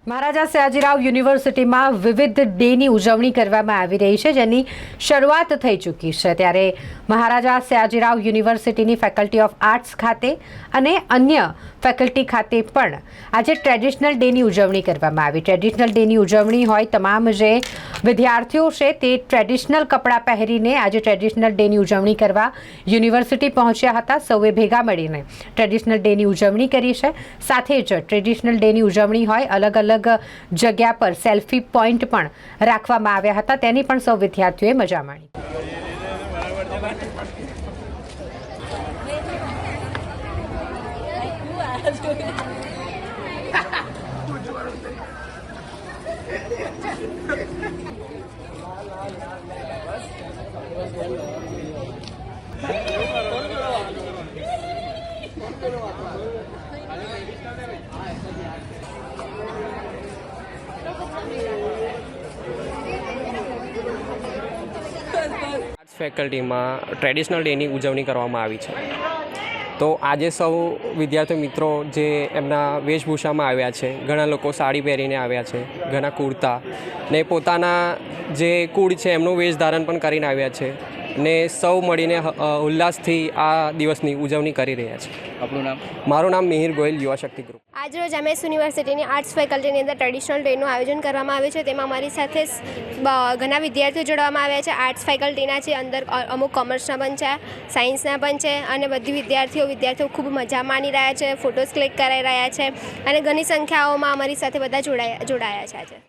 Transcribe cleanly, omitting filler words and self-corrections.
મહારાજા સયાજીરાવ યુનિવર્સિટીમાં વિવિધ ડેની ઉજવણી કરવામાં આવી રહી છે, જેની શરૂઆત થઈ ચૂકી છે। ત્યારે મહારાજા સયાજીરાવ યુનિવર્સિટીની ફેકલ્ટી ઓફ આર્ટ્સ ખાતે અને અન્ય ફેકલ્ટી ખાતે પણ આજે ટ્રેડિશનલ ડેની ઉજવણી કરવામાં આવી। ટ્રેડિશનલ ડેની ઉજવણી હોય, તમામ જે વિદ્યાર્થીઓ છે તે ટ્રેડિશનલ કપડાં પહેરીને આજે ટ્રેડિશનલ ડેની ઉજવણી કરવા યુનિવર્સિટી પહોંચ્યા હતા। સૌએ ભેગા મળીને ટ્રેડિશનલ ડેની ઉજવણી કરી છે। સાથે જ ટ્રેડિશનલ ડેની ઉજવણી હોય, અલગ અલગ જગ્યા પર સેલ્ફી પોઈન્ટ પણ રાખવામાં આવ્યા હતા, તેની પણ સૌ વિદ્યાર્થીઓએ મજા માણી। આર્ટ્સ ફેકલ્ટીમાં ટ્રેડિશનલ ડેની ઉજવણી કરવામાં આવી છે। તો આજે સૌ વિદ્યાર્થી મિત્રો જે એમના વેશભૂષામાં આવ્યા છે, ઘણા લોકો સાડી પહેરીને આવ્યા છે, ઘણા કુર્તા ને પોતાના જે કુળ છે એમનું વેશ ધારણ પણ કરીને આવ્યા છે ને સૌ મળીને ઉલ્લાસથી આ દિવસની ઉજવણી કરી રહ્યા છે। આપનું નામ? મારું નામ મિહિર ગોયલ, યુવા શક્તિ ગ્રુપ। આજરોજ MS યુનિવર્સિટીની આર્ટ્સ ફેકલ્ટીની અંદર ટ્રેડિશનલ ડેનું આયોજન કરવામાં આવ્યું છે। તેમાં અમારી સાથે ઘણા વિદ્યાર્થીઓ જોડવામાં આવ્યા છે। આર્ટ્સ ફેકલ્ટીના છે, અંદર અમુક કોમર્સના પણ છે, સાયન્સના પણ છે અને બધી વિદ્યાર્થીઓ ખૂબ મજા માણી રહ્યા છે, ફોટોઝ ક્લિક કરાવી રહ્યા છે અને ઘણી સંખ્યાઓમાં અમારી સાથે બધા જોડાયા છે આજે।